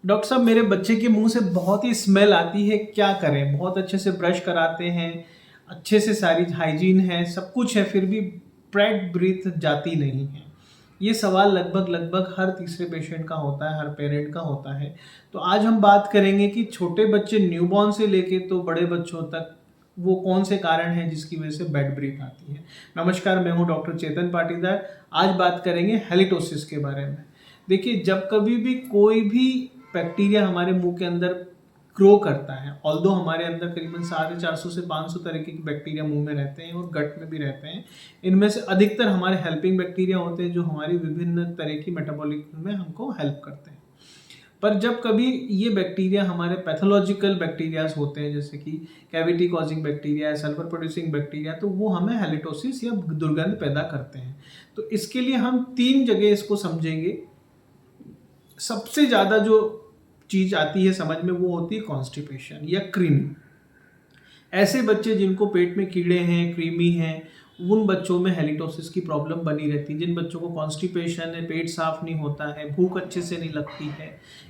Doctor साहब, मेरे बच्चे के मुंह से बहुत ही स्मेल आती है, क्या करें? बहुत अच्छे से ब्रश कराते हैं, अच्छे से सारी हाइजीन है, सब कुछ है, फिर भी ब्रेड ब्रीथ जाती नहीं है। ये सवाल लगभग लगभग हर तीसरे पेशेंट का होता है, हर पेरेंट का होता है। तो आज हम बात करेंगे कि छोटे बच्चे न्यूबॉर्न से लेके तो बड़े बच्चों तक वो कौन से कारण हैं जिसकी वजह से बेड ब्रीथ आती है। नमस्कार, मैं हूं डॉक्टर चेतन पाटीदार। आज बात करेंगे हेलिटोसिस के बारे में। देखिए, जब कभी भी कोई भी बैक्टीरिया हमारे मुंह के अंदर ग्रो करता है, ऑल्दो हमारे अंदर करीबन 450 से 500 तरह के बैक्टीरिया मुंह में रहते हैं और गट में भी रहते हैं। इनमें से अधिकतर हमारे हेल्पिंग बैक्टीरिया होते हैं जो हमारी विभिन्न तरह की मेटाबॉलिक में हमको हेल्प करते हैं। पर जब कभी ये बैक्टीरिया हमारे पैथोलॉजिकल बैक्टीरियाज होते हैं, जैसे कि cavity causing bacteria, sulphur producing bacteria, तो वो हमें हेलिटोसिस या दुर्गंध पैदा करते हैं। तो इसके लिए हम 3 जगह इसको समझेंगे। सबसे ज़्यादा जो चीज़ आती है समझ में, वो होती है कॉन्स्टिपेशन या क्रीमी। ऐसे बच्चे जिनको पेट में कीड़े हैं, क्रीमी हैं, उन बच्चों में हेलिटोसिस की प्रॉब्लम बनी रहती है। जिन बच्चों को कॉन्स्टिपेशन है, पेट साफ नहीं होता है, भूख अच्छे से नहीं लगती है,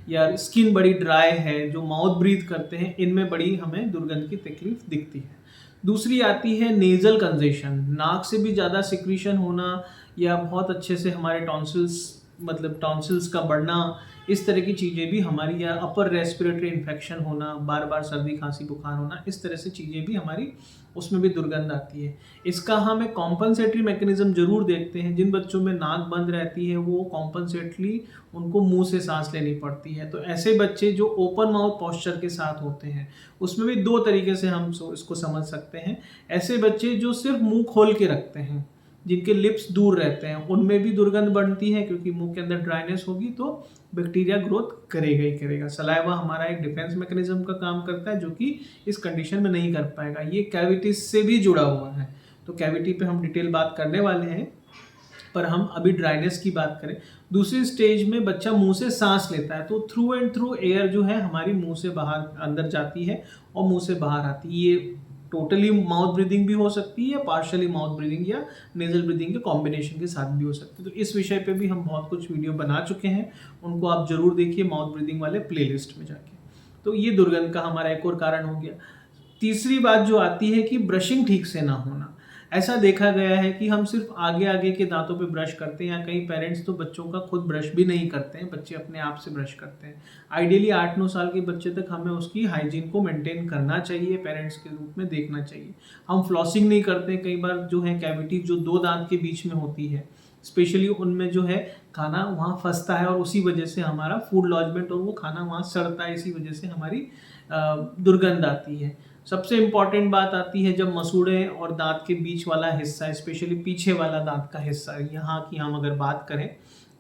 या स्किन बड़ी ड्राई है, जो माउथ ब्रीथ करते हैं, इनमें बड़ी हमें दुर्गंध की तकलीफ दिखती है। दूसरी आती है नेजल कंजेशन, नाक से भी ज़्यादा सिक्रीशन होना, या बहुत अच्छे से हमारे टॉन्सिल्स, मतलब टॉन्सिल्स का बढ़ना, इस तरह की चीज़ें भी हमारी, या अपर रेस्पिरेटरी इन्फेक्शन होना, बार बार सर्दी खांसी बुखार होना, इस तरह से चीज़ें भी हमारी, उसमें भी दुर्गंध आती है। इसका हम एक कॉम्पनसेटरी मैकेनिज्म जरूर देखते हैं। जिन बच्चों में नाक बंद रहती है, वो कॉम्पनसेटली उनको मुंह से सांस लेनी पड़ती है। तो ऐसे बच्चे जो ओपन माउथ पॉस्चर के साथ होते हैं, उसमें भी 2 तरीके से हम इसको समझ सकते हैं। ऐसे बच्चे जो सिर्फ मुंह खोल के रखते हैं, जिनके लिप्स दूर रहते हैं, उनमें भी दुर्गंध बढ़ती है, क्योंकि मुंह के अंदर ड्राइनेस होगी तो बैक्टीरिया ग्रोथ करेगा ही करेगा। सलाइवा हमारा एक डिफेंस मैकेनिज्म का काम करता है, जो कि इस कंडीशन में नहीं कर पाएगा। ये कैविटीज से भी जुड़ा हुआ है, तो कैविटी पे हम डिटेल बात करने वाले हैं, पर हम अभी ड्राइनेस की बात करें। दूसरी स्टेज में बच्चा मुंह से सांस लेता है, तो थ्रू एंड थ्रू एयर जो है हमारी मुंह से बाहर अंदर जाती है और मुंह से बाहर आती है। ये टोटली माउथ ब्रीदिंग भी हो सकती है, या पार्शियली माउथ ब्रीदिंग या नेजल ब्रीदिंग के कॉम्बिनेशन के साथ भी हो सकती है। तो इस विषय पे भी हम बहुत कुछ वीडियो बना चुके हैं, उनको आप जरूर देखिए माउथ ब्रीदिंग वाले प्लेलिस्ट में जाके। तो ये दुर्गंध का हमारा एक और कारण हो गया। तीसरी बात जो आती है कि ब्रशिंग ठीक से ना होना। ऐसा देखा गया है कि हम सिर्फ आगे आगे के दांतों पे ब्रश करते हैं, या कई पेरेंट्स तो बच्चों का खुद ब्रश भी नहीं करते हैं, बच्चे अपने आप से ब्रश करते हैं। आइडियली 8-9 साल के बच्चे तक हमें उसकी हाइजीन को मेंटेन करना चाहिए, पेरेंट्स के रूप में देखना चाहिए। हम फ्लॉसिंग नहीं करते, कई बार जो है कैविटी जो 2 दांत के बीच में होती है, स्पेशली उनमें जो है खाना वहाँ फंसता है, और उसी वजह से हमारा फूड लॉजमेंट और वो खाना वहाँ सड़ता है, इसी वजह से हमारी दुर्गंध आती है। सबसे इम्पॉर्टेंट बात आती है जब मसूड़े और दांत के बीच वाला हिस्सा, स्पेशली पीछे वाला दांत का हिस्सा, यहाँ की हम अगर बात करें,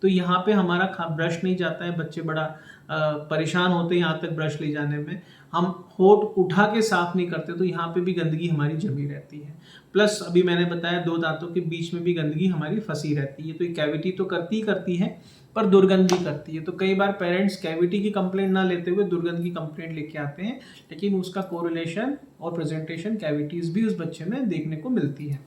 तो यहाँ पे हमारा ब्रश नहीं जाता है। बच्चे बड़ा परेशान होते हैं यहाँ तक ब्रश ले जाने में। हम होठ उठा के साफ नहीं करते, तो यहाँ पे भी गंदगी हमारी जमी रहती है। प्लस अभी मैंने बताया 2 दांतों के बीच में भी गंदगी हमारी फंसी रहती है। तो ये कैविटी तो करती ही करती है, पर दुर्गंध भी करती है। तो कई बार पेरेंट्स कैविटी की कंप्लेंट ना लेते हुए दुर्गंध की कंप्लेंट लेके आते हैं, लेकिन उसका कोरिलेशन और प्रेजेंटेशन कैविटीज भी उस बच्चे में देखने को मिलती है।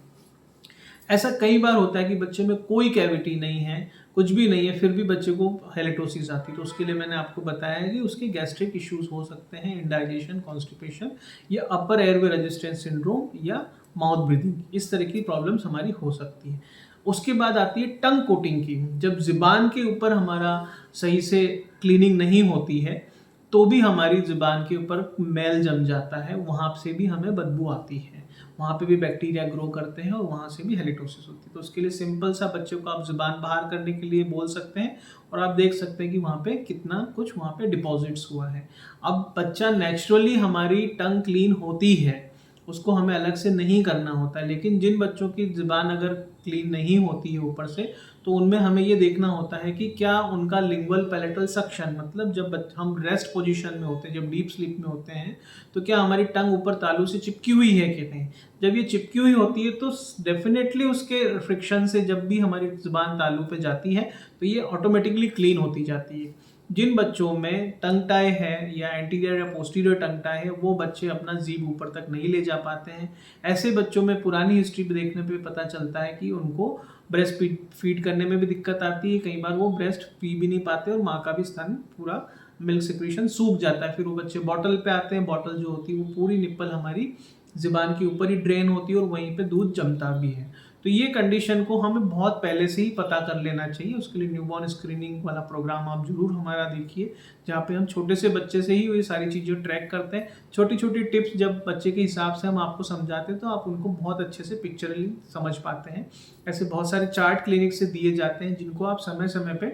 ऐसा कई बार होता है कि बच्चे में कोई कैविटी नहीं है, कुछ भी नहीं है, फिर भी बच्चे को हेलिटोसिस आती है। तो उसके लिए मैंने आपको बताया है कि उसके गैस्ट्रिक इश्यूज हो सकते हैं, इंडाइजेशन, कॉन्स्टिपेशन, या अपर एयरवे रेजिस्टेंस सिंड्रोम, या माउथ ब्रीदिंग, इस तरह की प्रॉब्लम्स हमारी हो सकती है। उसके बाद आती है टंग कोटिंग की। जब ज़ुबान के ऊपर हमारा सही से क्लीनिंग नहीं होती है, तो भी हमारी ज़ुबान के ऊपर मैल जम जाता है, वहाँ से भी हमें बदबू आती है, वहाँ पे भी बैक्टीरिया ग्रो करते हैं और वहाँ से भी हेलिटोसिस होती है। तो उसके लिए सिंपल सा बच्चों को आप ज़ुबान बाहर करने के लिए बोल सकते हैं, और आप देख सकते हैं कि वहाँ पे कितना कुछ वहाँ पे डिपॉजिट्स हुआ है। अब बच्चा नेचुरली, हमारी टंग क्लीन होती है, उसको हमें अलग से नहीं करना होता है। लेकिन जिन बच्चों की ज़ुबान अगर क्लीन नहीं होती है ऊपर से, तो उनमें हमें ये देखना होता है कि क्या उनका लिंगुअल पैलेटल सक्शन, मतलब जब हम रेस्ट पोजीशन में होते हैं, जब डीप स्लीप में होते हैं, तो क्या हमारी टंग ऊपर तालू से चिपकी हुई है कि नहीं। जब ये चिपकी हुई होती है, तो डेफिनेटली उसके फ्रिक्शन से जब भी हमारी ज़ुबान तालू पे जाती है, तो ये ऑटोमेटिकली क्लीन होती जाती है। जिन बच्चों में टंग टाई है या एंटीरियर या पोस्टीरियर टंग टाई है, वो बच्चे अपना जीभ ऊपर तक नहीं ले जा पाते हैं। ऐसे बच्चों में पुरानी हिस्ट्री देखने पे पता चलता है कि उनको ब्रेस्ट फीड करने में भी दिक्कत आती है। कई बार वो ब्रेस्ट पी भी नहीं पाते और माँ का भी स्तन पूरा मिल्क सिक्रीशन सूख जाता है। फिर वो बच्चे बॉटल पे आते हैं। बॉटल जो होती है वो पूरी निप्पल हमारी ज़ुबान के ऊपर ही ड्रेन होती है और वहीं पे दूध जमता भी है। तो ये कंडीशन को हमें बहुत पहले से ही पता कर लेना चाहिए। उसके लिए न्यूबॉर्न स्क्रीनिंग वाला प्रोग्राम आप जरूर हमारा देखिए, जहाँ पे हम छोटे से बच्चे से ही ये सारी चीज़ें ट्रैक करते हैं। छोटी छोटी टिप्स जब बच्चे के हिसाब से हम आपको समझाते हैं तो आप उनको बहुत अच्छे से पिक्चरली समझ पाते हैं। ऐसे बहुत सारे चार्ट क्लिनिक से दिए जाते हैं जिनको आप समय समय पे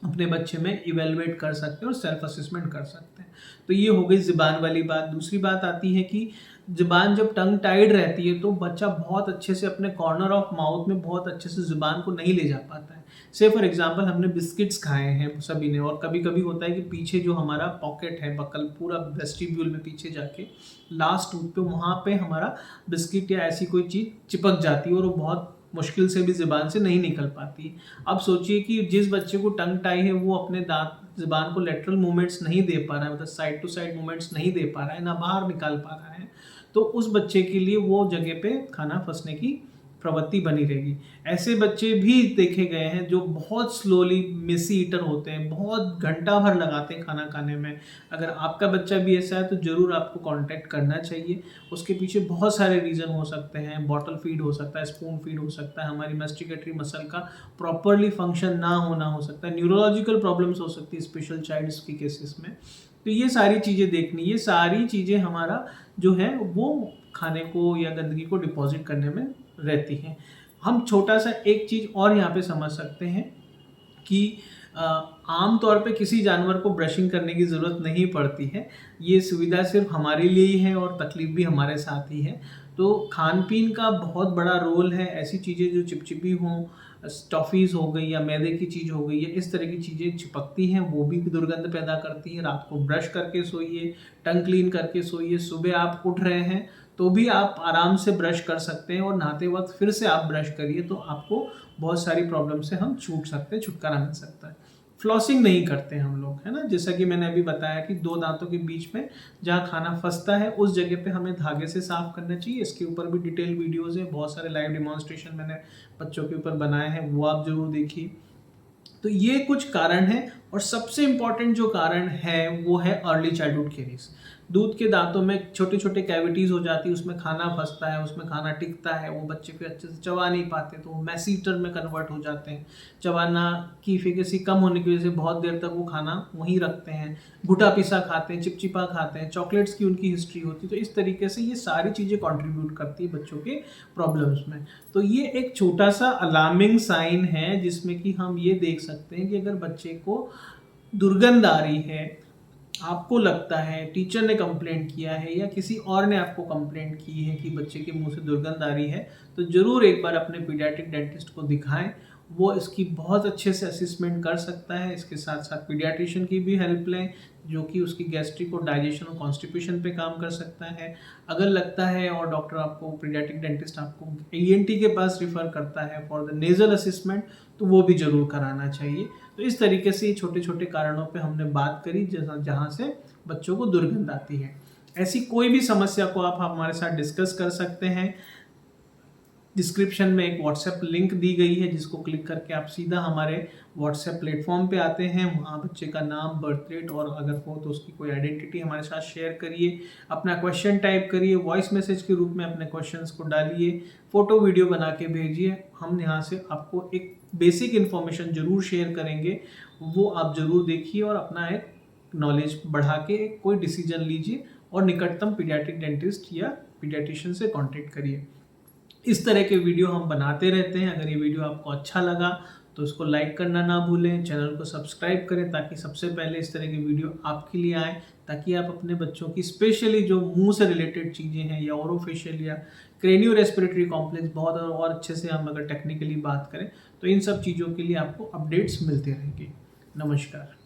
अपने बच्चे में इवेलुएट कर सकते हैं और सेल्फ असेसमेंट कर सकते हैं। तो ये हो गई ज़ुबान वाली बात। दूसरी बात आती है कि ज़ुबान जब टंग टाइड रहती है तो बच्चा बहुत अच्छे से अपने कॉर्नर ऑफ माउथ में बहुत अच्छे से ज़ुबान को नहीं ले जा पाता है। से फॉर एग्जांपल हमने बिस्किट्स खाए हैं सभी ने, और कभी कभी होता है कि पीछे जो हमारा पॉकेट है, बकल पूरा वेस्टिब्यूल में पीछे जाके लास्ट टूथ पे, वहाँ पे हमारा बिस्किट या ऐसी कोई चीज़ चिपक जाती है और वो बहुत मुश्किल से भी ज़ुबान से नहीं निकल पाती। अब सोचिए कि जिस बच्चे को टंग टाई है वो अपने दांत ज़ुबान को लेटरल मूवमेंट्स नहीं दे पा रहा है, मतलब साइड टू साइड मूवमेंट्स नहीं दे पा रहा है, ना बाहर निकाल पा रहा है, तो उस बच्चे के लिए वो जगह पे खाना फंसने की प्रवृत्ति बनी रहेगी। ऐसे बच्चे भी देखे गए हैं जो बहुत स्लोली मेसी ईटर होते हैं, बहुत घंटा भर लगाते हैं खाना खाने में। अगर आपका बच्चा भी ऐसा है तो ज़रूर आपको कांटेक्ट करना चाहिए। उसके पीछे बहुत सारे रीज़न हो सकते हैं। बॉटल फीड हो सकता है, स्पून फीड हो सकता है, हमारी मैस्टिकेटरी मसल का प्रॉपरली फंक्शन ना होना हो सकता है, न्यूरोलॉजिकल प्रॉब्लम्स हो सकती है स्पेशल चाइल्ड्स के केसेस में। तो ये सारी चीज़ें देखनी, ये सारी चीज़ें हमारा जो है वो खाने को या गंदगी को डिपॉजिट करने में रहती हैं। हम छोटा सा एक चीज़ और यहाँ पे समझ सकते हैं कि आम तौर पे किसी जानवर को ब्रशिंग करने की ज़रूरत नहीं पड़ती है। ये सुविधा सिर्फ हमारे लिए ही है और तकलीफ भी हमारे साथ ही है। तो खान पीन का बहुत बड़ा रोल है। ऐसी चीज़ें जो चिपचिपी हों, टॉफ़ीज़ हो गई या मैदे की चीज़ हो गई, या इस तरह की चीज़ें चिपकती हैं, वो भी दुर्गंध पैदा करती हैं। रात को ब्रश करके सोइए, टंग क्लीन करके सोइए। सुबह आप उठ रहे हैं तो भी आप आराम से ब्रश कर सकते हैं और नहाते वक्त फिर से आप ब्रश करिए, तो आपको बहुत सारी प्रॉब्लम से हम छूट सकते हैं, छुटकारा मिल सकता है। फ्लॉसिंग नहीं करते हम लोग, है ना, जैसा कि मैंने अभी बताया कि दो दांतों के बीच में जहाँ खाना फंसता है उस जगह पे हमें धागे से साफ करना चाहिए। इसके ऊपर भी डिटेल वीडियोज़ हैं, बहुत सारे लाइव डिमॉन्स्ट्रेशन मैंने बच्चों के ऊपर बनाए हैं, वो आप जरूर देखिए। तो ये कुछ कारण हैं, और सबसे इम्पॉर्टेंट जो कारण है वो है अर्ली चाइल्डहुड कैरीज। दूध के दांतों में छोटे छोटे कैविटीज़ हो जाती है, उसमें खाना फंसता है, उसमें खाना टिकता है, वो बच्चे फिर अच्छे से चबा नहीं पाते तो वो मैसीटर में कन्वर्ट हो जाते हैं। चबाना की एफिकेसी कम होने की वजह से बहुत देर तक वो खाना वहीं रखते हैं, घुटा पिसा खाते हैं, चिपचिपा खाते हैं, चॉकलेट्स की उनकी हिस्ट्री होती है। तो इस तरीके से ये सारी चीज़ें कॉन्ट्रीब्यूट करती है बच्चों के प्रॉब्लम्स में। तो ये एक छोटा सा अलार्मिंग साइन है जिसमें कि हम ये देख सकते हैं कि अगर बच्चे को दुर्गंध आ रही है, आपको लगता है, टीचर ने कंप्लेंट किया है या किसी और ने आपको कंप्लेंट की है कि बच्चे के मुंह से दुर्गंध आ रही है, तो ज़रूर एक बार अपने पीडियाट्रिक डेंटिस्ट को दिखाएं। वो इसकी बहुत अच्छे से असेसमेंट कर सकता है। इसके साथ साथ पीडियाट्रिशियन की भी हेल्प लें जो कि उसकी गैस्ट्रिक और डाइजेशन और कॉन्स्टिपेशन पे काम कर सकता है। अगर लगता है और डॉक्टर आपको, पीडियाट्रिक डेंटिस्ट आपको ENT के पास रिफ़र करता है फॉर द नेज़ल असेसमेंट, तो वो भी ज़रूर कराना चाहिए। तो इस तरीके से ये छोटे छोटे कारणों पे हमने बात करी जहाँ से बच्चों को दुर्गंध आती है। ऐसी कोई भी समस्या को आप हमारे साथ डिस्कस कर सकते हैं। डिस्क्रिप्शन में एक व्हाट्सएप लिंक दी गई है जिसको क्लिक करके आप सीधा हमारे व्हाट्सएप प्लेटफॉर्म पे आते हैं। वहाँ बच्चे का नाम, बर्थ डेट और अगर हो तो उसकी कोई आइडेंटिटी हमारे साथ शेयर करिए, अपना क्वेश्चन टाइप करिए, वॉइस मैसेज के रूप में अपने क्वेश्चंस को डालिए, फ़ोटो वीडियो बना के भेजिए। हम यहाँ से आपको एक बेसिक इन्फॉर्मेशन ज़रूर शेयर करेंगे, वो आप ज़रूर देखिए और अपना एक नॉलेज बढ़ा के कोई डिसीजन लीजिए और निकटतम पीडियाट्रिक डेंटिस्ट या पीडियाट्रिशियन से कॉन्टेक्ट करिए। इस तरह के वीडियो हम बनाते रहते हैं। अगर ये वीडियो आपको अच्छा लगा तो इसको लाइक करना ना भूलें, चैनल को सब्सक्राइब करें ताकि सबसे पहले इस तरह के वीडियो आपके लिए आए, ताकि आप अपने बच्चों की स्पेशली जो मुंह से रिलेटेड चीज़ें हैं या ओरोफेशियल या क्रेनियो रेस्पिरेटरी कॉम्प्लेक्स, बहुत और अच्छे से हम अगर टेक्निकली बात करें तो इन सब चीज़ों के लिए आपको अपडेट्स मिलते रहेंगे। नमस्कार।